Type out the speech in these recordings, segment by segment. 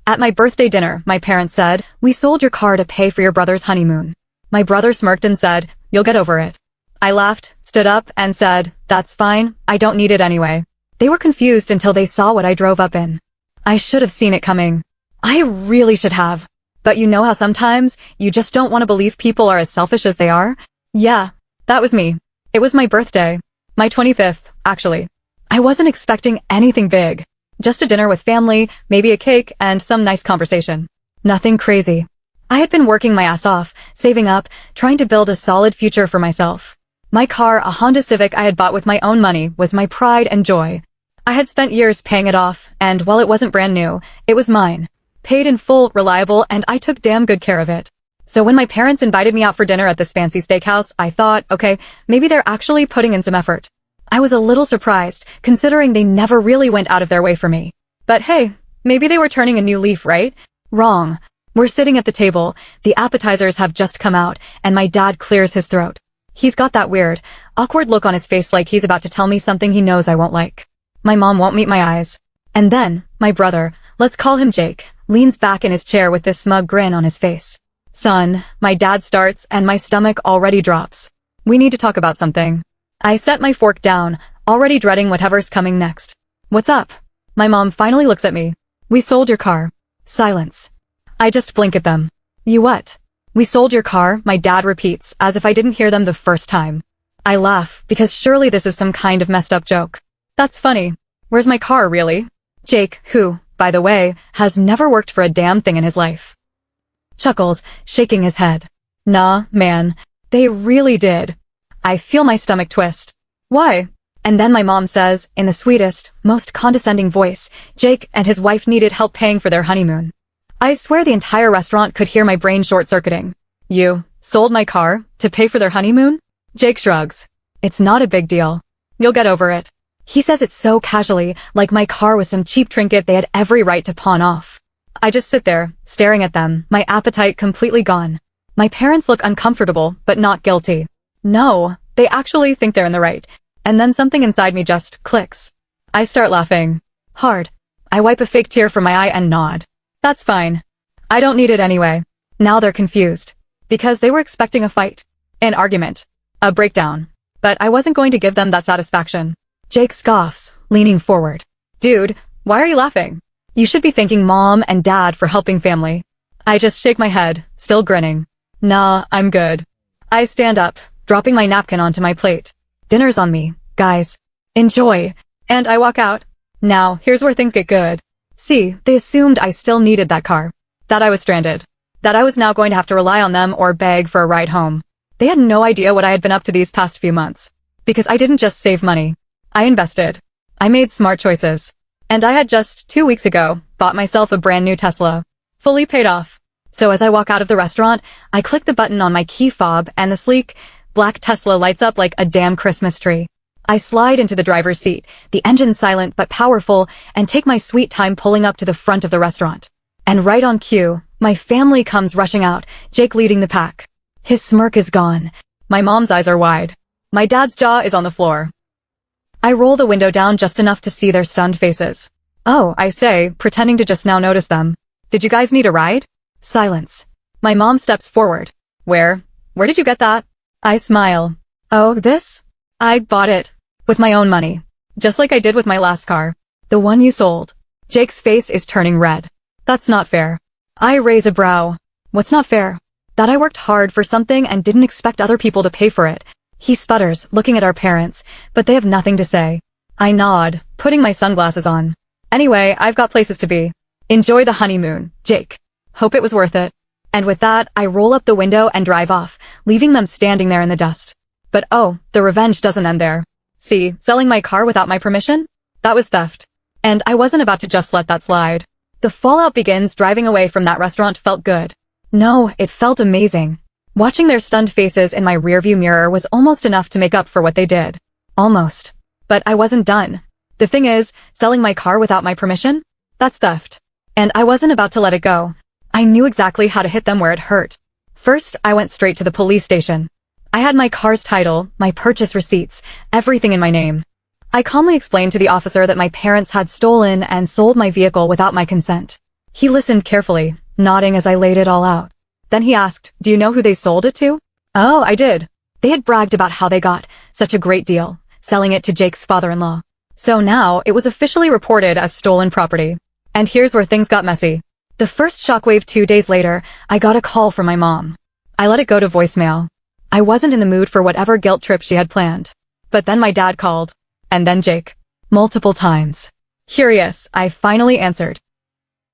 At my birthday dinner, my parents said, "We sold your car to pay for your brother's honeymoon." My brother smirked and said, "You'll get over it." I laughed, stood up, and said, "That's fine, I don't need it anyway." They were confused until they saw what I drove up in. I should have seen it coming. I really should have. But you know how sometimes you just don't want to believe people are as selfish as they are? Yeah, that was me. It was my birthday. My 25th, actually. I wasn't expecting anything big. Just a dinner with family, maybe a cake, and some nice conversation. Nothing crazy. I had been working my ass off, saving up, trying to build a solid future for myself. My car, a Honda Civic I had bought with my own money, was my pride and joy. I had spent years paying it off, and while it wasn't brand new, it was mine. Paid in full, reliable, and I took damn good care of it. So when my parents invited me out for dinner at this fancy steakhouse, I thought, okay, maybe they're actually putting in some effort. I was a little surprised, considering they never really went out of their way for me. But hey, maybe they were turning a new leaf, right? Wrong. We're sitting at the table, the appetizers have just come out, and my dad clears his throat. He's got that weird, awkward look on his face like he's about to tell me something he knows I won't like. My mom won't meet my eyes. And then, my brother, let's call him Jake, leans back in his chair with this smug grin on his face. "Son," my dad starts, and my stomach already drops. "We need to talk about something." I set my fork down, already dreading whatever's coming next. "What's up?" My mom finally looks at me. "We sold your car." Silence. I just blink at them. "You what?" "We sold your car," my dad repeats, as if I didn't hear them the first time. I laugh, because surely this is some kind of messed up joke. "That's funny. Where's my car, really?" Jake, who, by the way, has never worked for a damn thing in his life, chuckles, shaking his head. "Nah, man. They really did." I feel my stomach twist. "Why?" And then my mom says, in the sweetest, most condescending voice, Jake and his wife needed help paying for their honeymoon. I swear the entire restaurant could hear my brain short-circuiting. "You sold my car to pay for their honeymoon?" Jake shrugs. "It's not a big deal. You'll get over it." He says it so casually, like my car was some cheap trinket they had every right to pawn off. I just sit there, staring at them, my appetite completely gone. My parents look uncomfortable, but not guilty. No, they actually think they're in the right. And then something inside me just clicks. I start laughing. Hard. I wipe a fake tear from my eye and nod. "That's fine. I don't need it anyway." Now they're confused. Because they were expecting a fight. An argument. A breakdown. But I wasn't going to give them that satisfaction. Jake scoffs, leaning forward. "Dude, why are you laughing? You should be thanking Mom and Dad for helping family." I just shake my head, still grinning. "Nah, I'm good." I stand up, dropping my napkin onto my plate. "Dinner's on me, guys. Enjoy." And I walk out. Now, here's where things get good. See, they assumed I still needed that car. That I was stranded. That I was now going to have to rely on them or beg for a ride home. They had no idea what I had been up to these past few months. Because I didn't just save money. I invested. I made smart choices. And I had just 2 weeks ago bought myself a brand new Tesla. Fully paid off. So as I walk out of the restaurant, I click the button on my key fob and the sleek, black Tesla lights up like a damn Christmas tree. I slide into the driver's seat, the engine silent but powerful, and take my sweet time pulling up to the front of the restaurant. And right on cue, my family comes rushing out, Jake leading the pack. His smirk is gone. My mom's eyes are wide. My dad's jaw is on the floor. I roll the window down just enough to see their stunned faces. "Oh," I say, pretending to just now notice them. "Did you guys need a ride?" Silence. My mom steps forward. Where did you get that?" I smile. "Oh, this? I bought it. With my own money. Just like I did with my last car. The one you sold." Jake's face is turning red. "That's not fair." I raise a brow. "What's not fair?" "That I worked hard for something and didn't expect other people to pay for it." He sputters, looking at our parents, but they have nothing to say. I nod, putting my sunglasses on. "Anyway, I've got places to be. Enjoy the honeymoon, Jake. Hope it was worth it." And with that, I roll up the window and drive off, leaving them standing there in the dust. But oh, the revenge doesn't end there. See, selling my car without my permission? That was theft. And I wasn't about to just let that slide. The fallout begins. Driving away from that restaurant felt good. No, it felt amazing. Watching their stunned faces in my rearview mirror was almost enough to make up for what they did. Almost. But I wasn't done. The thing is, selling my car without my permission? That's theft. And I wasn't about to let it go. I knew exactly how to hit them where it hurt. First, I went straight to the police station. I had my car's title, my purchase receipts, everything in my name. I calmly explained to the officer that my parents had stolen and sold my vehicle without my consent. He listened carefully, nodding as I laid it all out. Then he asked, "Do you know who they sold it to?" "Oh, I did." They had bragged about how they got such a great deal, selling it to Jake's father-in-law. So now it was officially reported as stolen property. And here's where things got messy. The first shockwave 2 days later, I got a call from my mom. I let it go to voicemail. I wasn't in the mood for whatever guilt trip she had planned. But then my dad called. And then Jake. Multiple times. Curious, I finally answered.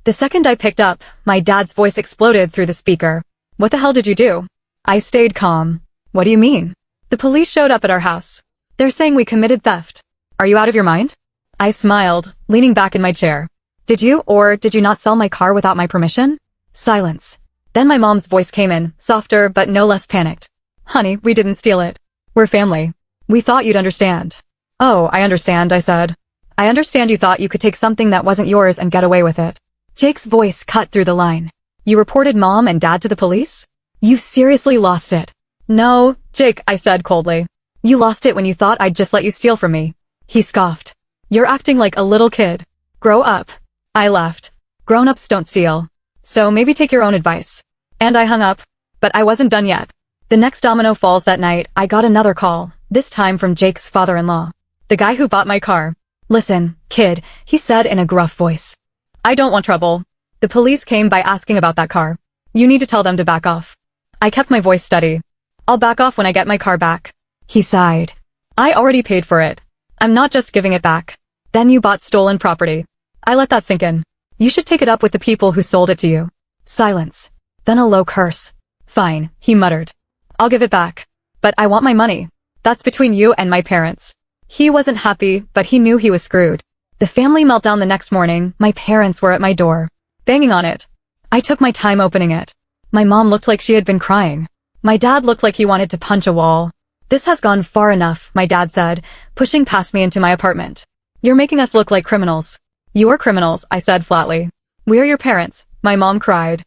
The second I picked up, my dad's voice exploded through the speaker. "What the hell did you do?" I stayed calm. "What do you mean?" "The police showed up at our house. They're saying we committed theft. Are you out of your mind?" I smiled, leaning back in my chair. "Did you or did you not sell my car without my permission?" Silence. Then my mom's voice came in, softer but no less panicked. "Honey, we didn't steal it. We're family. We thought you'd understand." "Oh, I understand," I said. "I understand you thought you could take something that wasn't yours and get away with it." Jake's voice cut through the line. "You reported mom and dad to the police? You've seriously lost it." "No, Jake," I said coldly. "You lost it when you thought I'd just let you steal from me." He scoffed. "You're acting like a little kid. Grow up." I laughed. "Grown-ups don't steal. So maybe take your own advice." And I hung up. But I wasn't done yet. The next domino falls that night, I got another call, this time from Jake's father-in-law. The guy who bought my car. "Listen, kid," he said in a gruff voice. "I don't want trouble. The police came by asking about that car. You need to tell them to back off." I kept my voice steady. "I'll back off when I get my car back." He sighed. "I already paid for it. I'm not just giving it back." "Then you bought stolen property." I let that sink in. "You should take it up with the people who sold it to you." Silence. Then a low curse. "Fine," he muttered. "I'll give it back. But I want my money. That's between you and my parents." He wasn't happy, but he knew he was screwed. The family meltdown the next morning, my parents were at my door, banging on it. I took my time opening it. My mom looked like she had been crying. My dad looked like he wanted to punch a wall. "This has gone far enough," my dad said, pushing past me into my apartment. "You're making us look like criminals." "You're criminals," I said flatly. "We're your parents," my mom cried.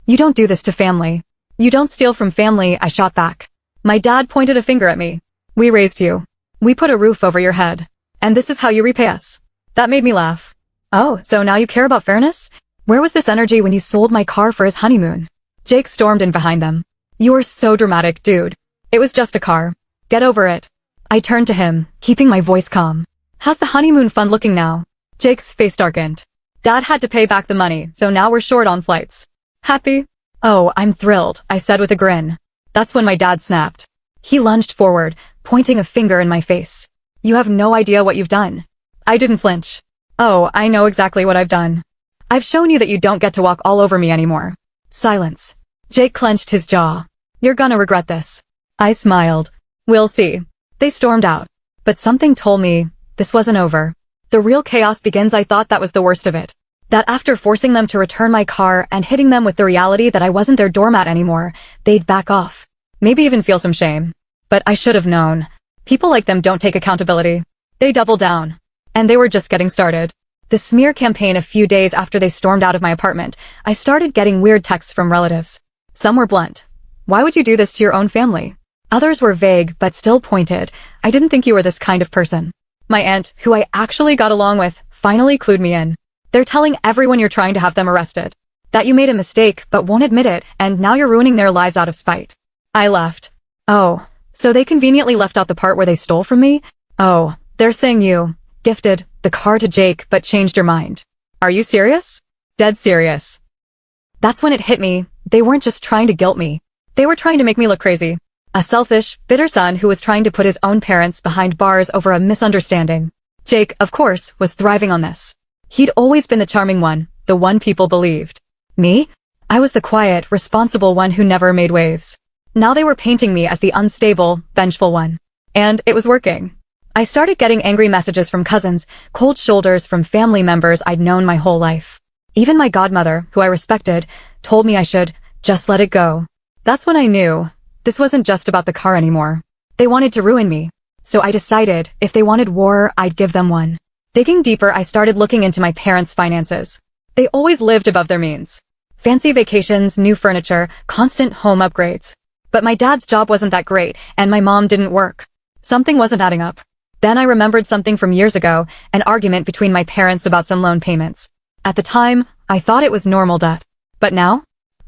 "You don't do this to family. You don't steal from family," I shot back. My dad pointed a finger at me. "We raised you. We put a roof over your head. And this is how you repay us." That made me laugh. "Oh, so now you care about fairness? Where was this energy when you sold my car for his honeymoon?" Jake stormed in behind them. "You're so dramatic, dude. It was just a car. Get over it." I turned to him, keeping my voice calm. "How's the honeymoon fund looking now?" Jake's face darkened. "Dad had to pay back the money, so now we're short on flights." "Happy?" "Oh, I'm thrilled," I said with a grin. That's when my dad snapped. He lunged forward, pointing a finger in my face. "You have no idea what you've done." I didn't flinch. "Oh, I know exactly what I've done. I've shown you that you don't get to walk all over me anymore." Silence. Jake clenched his jaw. "You're gonna regret this." I smiled. "We'll see." They stormed out. But something told me this wasn't over. The real chaos begins. I thought that was the worst of it. That after forcing them to return my car and hitting them with the reality that I wasn't their doormat anymore, they'd back off. Maybe even feel some shame. But I should have known. People like them don't take accountability. They double down. And they were just getting started. The smear campaign. A few days after they stormed out of my apartment, I started getting weird texts from relatives. Some were blunt. "Why would you do this to your own family?" Others were vague but still pointed. "I didn't think you were this kind of person." My aunt, who I actually got along with, finally clued me in. "They're telling everyone you're trying to have them arrested. That you made a mistake but won't admit it, and now you're ruining their lives out of spite." I laughed. "Oh, so they conveniently left out the part where they stole from me? Oh, they're saying you gifted the car to Jake but changed your mind. Are you serious?" "Dead serious." That's when it hit me. They weren't just trying to guilt me. They were trying to make me look crazy. A selfish, bitter son who was trying to put his own parents behind bars over a misunderstanding. Jake, of course, was thriving on this. He'd always been the charming one, the one people believed. Me? I was the quiet, responsible one who never made waves. Now they were painting me as the unstable, vengeful one. And it was working. I started getting angry messages from cousins, cold shoulders from family members I'd known my whole life. Even my godmother, who I respected, told me I should just let it go. That's when I knew this wasn't just about the car anymore. They wanted to ruin me. So I decided if they wanted war, I'd give them one. Digging deeper, I started looking into my parents' finances. They always lived above their means. Fancy vacations, new furniture, constant home upgrades. But my dad's job wasn't that great, and my mom didn't work. Something wasn't adding up. Then I remembered something from years ago, an argument between my parents about some loan payments. At the time, I thought it was normal debt. But now?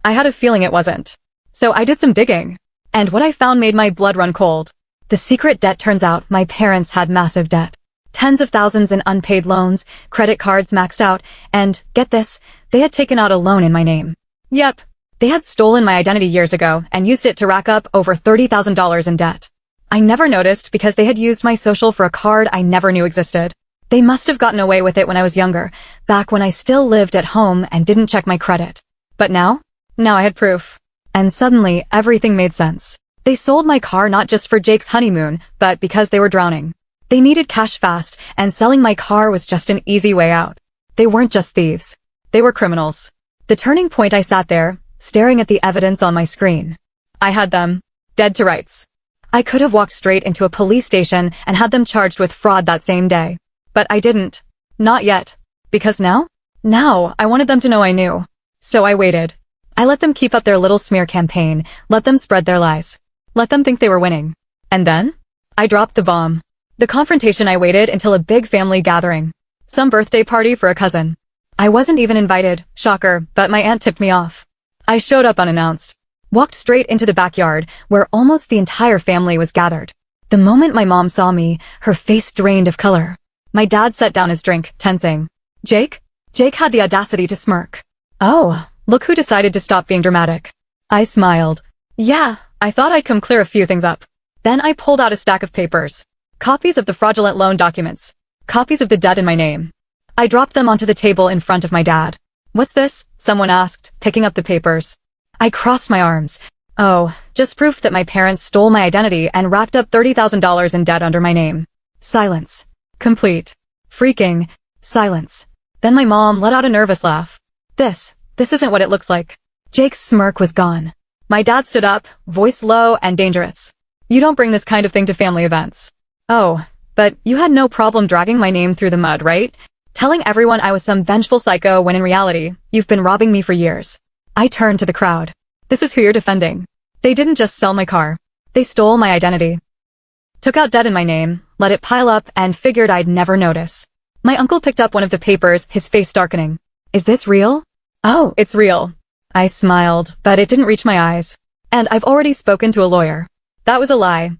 I had a feeling it wasn't. So I did some digging. And what I found made my blood run cold. The secret debt turns out my parents had massive debt. Tens of thousands in unpaid loans, credit cards maxed out, and, get this, they had taken out a loan in my name. Yep. They had stolen my identity years ago and used it to rack up over $30,000 in debt. I never noticed because they had used my social for a card I never knew existed. They must have gotten away with it when I was younger, back when I still lived at home and didn't check my credit. But now? Now I had proof. And suddenly, everything made sense. They sold my car not just for Jake's honeymoon, but because they were drowning. They needed cash fast, and selling my car was just an easy way out. They weren't just thieves. They were criminals. The turning point, I sat there, staring at the evidence on my screen. I had them dead to rights. I could have walked straight into a police station and had them charged with fraud that same day. But I didn't. Not yet. Because now? Now, I wanted them to know I knew. So I waited. I let them keep up their little smear campaign, let them spread their lies. Let them think they were winning. And then? I dropped the bomb. The confrontation. I waited until a big family gathering. Some birthday party for a cousin. I wasn't even invited, shocker, but my aunt tipped me off. I showed up unannounced. Walked straight into the backyard, where almost the entire family was gathered. The moment my mom saw me, her face drained of color. My dad set down his drink, tensing. Jake? Jake had the audacity to smirk. Oh, look who decided to stop being dramatic. I smiled. Yeah, I thought I'd come clear a few things up. Then I pulled out a stack of papers. Copies of the fraudulent loan documents. Copies of the debt in my name. I dropped them onto the table in front of my dad. What's this? Someone asked, picking up the papers. I crossed my arms. Oh, just proof that my parents stole my identity and racked up $30,000 in debt under my name. Silence. Complete. Freaking silence. Then my mom let out a nervous laugh. This isn't what it looks like. Jake's smirk was gone. My dad stood up, voice low and dangerous. You don't bring this kind of thing to family events. Oh, but you had no problem dragging my name through the mud, right? Telling everyone I was some vengeful psycho when in reality, you've been robbing me for years. I turned to the crowd. This is who you're defending. They didn't just sell my car. They stole my identity. Took out debt in my name, let it pile up, and figured I'd never notice. My uncle picked up one of the papers, his face darkening. Is this real? Oh, it's real. I smiled, but it didn't reach my eyes. And I've already spoken to a lawyer. That was a lie.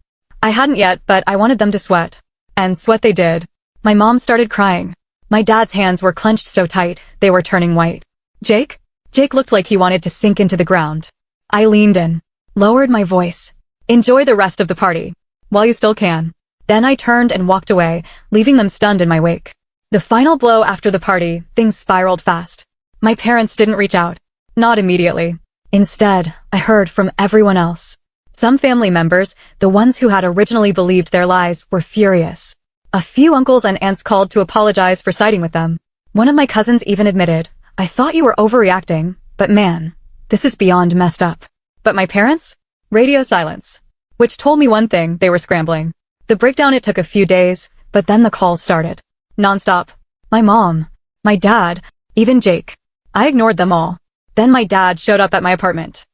I hadn't yet, but I wanted them to sweat. And sweat they did. My mom started crying. My dad's hands were clenched so tight, they were turning white. Jake? Jake looked like he wanted to sink into the ground. I leaned in, lowered my voice. Enjoy the rest of the party. While you still can. Then I turned and walked away, leaving them stunned in my wake. The final blow after the party, things spiraled fast. My parents didn't reach out. Not immediately. Instead, I heard from everyone else. Some family members, the ones who had originally believed their lies, were furious. A few uncles and aunts called to apologize for siding with them. One of my cousins even admitted, I thought you were overreacting, but man, this is beyond messed up. But my parents? Radio silence. Which told me one thing, they were scrambling. The breakdown, it took a few days, but then the calls started. Non-stop. My mom, my dad, even Jake. I ignored them all. Then my dad showed up at my apartment.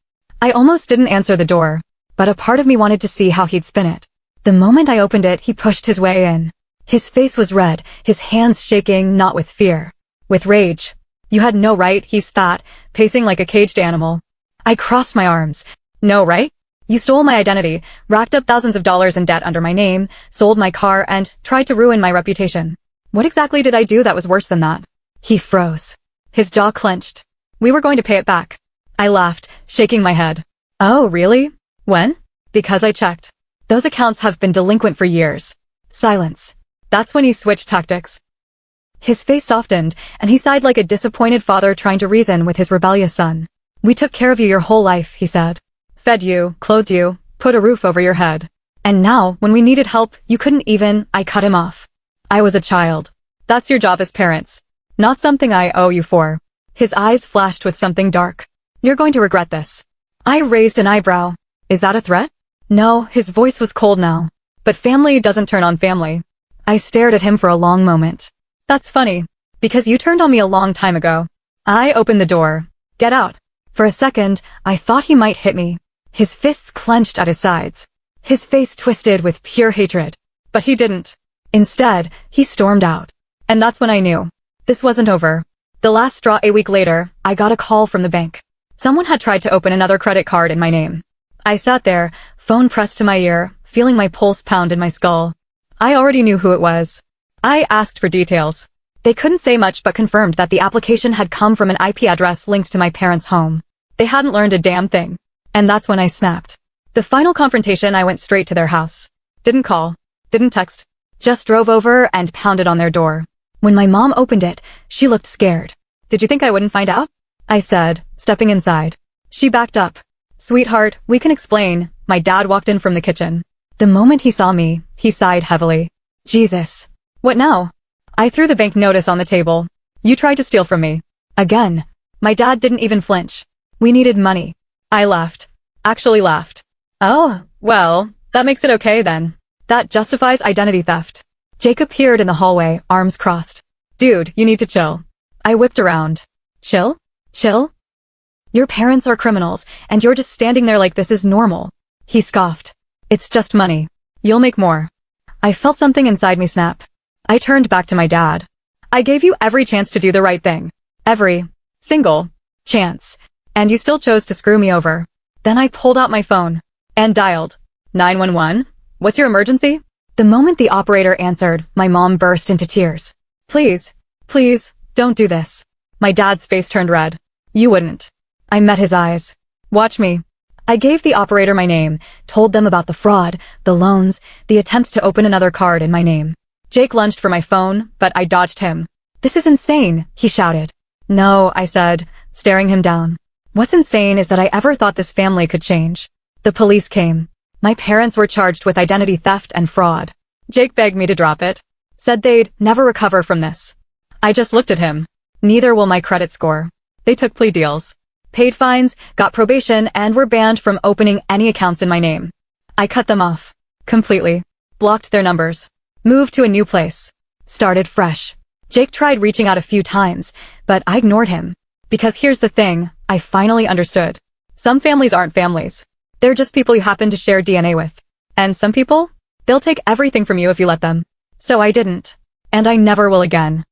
I almost didn't answer the door, but a part of me wanted to see how he'd spin it. The moment I opened it, he pushed his way in. His face was red, his hands shaking, not with fear. With rage. You had no right, he spat, pacing like a caged animal. I crossed my arms. No right? You stole my identity, racked up thousands of dollars in debt under my name, sold my car, and tried to ruin my reputation. What exactly did I do that was worse than that? He froze. His jaw clenched. We were going to pay it back. I laughed, shaking my head. Oh, really? When? Because I checked. Those accounts have been delinquent for years. Silence. That's when he switched tactics. His face softened, and he sighed like a disappointed father trying to reason with his rebellious son. We took care of you your whole life, he said. Fed you, clothed you, put a roof over your head. And now, when we needed help, you couldn't even. I cut him off. I was a child. That's your job as parents. Not something I owe you for. His eyes flashed with something dark. You're going to regret this. I raised an eyebrow. Is that a threat? No, his voice was cold now. But family doesn't turn on family. I stared at him for a long moment. That's funny. Because you turned on me a long time ago. I opened the door. Get out. For a second, I thought he might hit me. His fists clenched at his sides. His face twisted with pure hatred. But he didn't. Instead, he stormed out. And that's when I knew. This wasn't over. The last straw, a week later, I got a call from the bank. Someone had tried to open another credit card in my name. I sat there, phone pressed to my ear, feeling my pulse pound in my skull. I already knew who it was. I asked for details. They couldn't say much but confirmed that the application had come from an IP address linked to my parents' home. They hadn't learned a damn thing. And that's when I snapped. The final confrontation, I went straight to their house. Didn't call. Didn't text. Just drove over and pounded on their door. When my mom opened it, she looked scared. Did you think I wouldn't find out? I said, stepping inside. She backed up. Sweetheart, we can explain. My dad walked in from the kitchen. The moment he saw me, he sighed heavily. Jesus. What now? I threw the bank notice on the table. You tried to steal from me. Again. My dad didn't even flinch. We needed money. I laughed. Actually laughed. Oh, well, that makes it okay then. That justifies identity theft. Jake appeared in the hallway, arms crossed. Dude, you need to chill. I whipped around. Chill? Chill? Your parents are criminals, and you're just standing there like this is normal. He scoffed. It's just money. You'll make more. I felt something inside me snap. I turned back to my dad. I gave you every chance to do the right thing. Every single chance. And you still chose to screw me over. Then I pulled out my phone and dialed 911. What's your emergency? The moment the operator answered, my mom burst into tears. Please, please, don't do this. My dad's face turned red. You wouldn't. I met his eyes. Watch me. I gave the operator my name, told them about the fraud, the loans, the attempt to open another card in my name. Jake lunged for my phone, but I dodged him. This is insane, he shouted. No, I said, staring him down. What's insane is that I ever thought this family could change. The police came. My parents were charged with identity theft and fraud. Jake begged me to drop it. Said they'd never recover from this. I just looked at him. Neither will my credit score. They took plea deals. Paid fines, got probation, and were banned from opening any accounts in my name. I cut them off. Completely. Blocked their numbers. Moved to a new place. Started fresh. Jake tried reaching out a few times, but I ignored him. Because here's the thing, I finally understood. Some families aren't families. They're just people you happen to share DNA with. And some people? They'll take everything from you if you let them. So I didn't. And I never will again.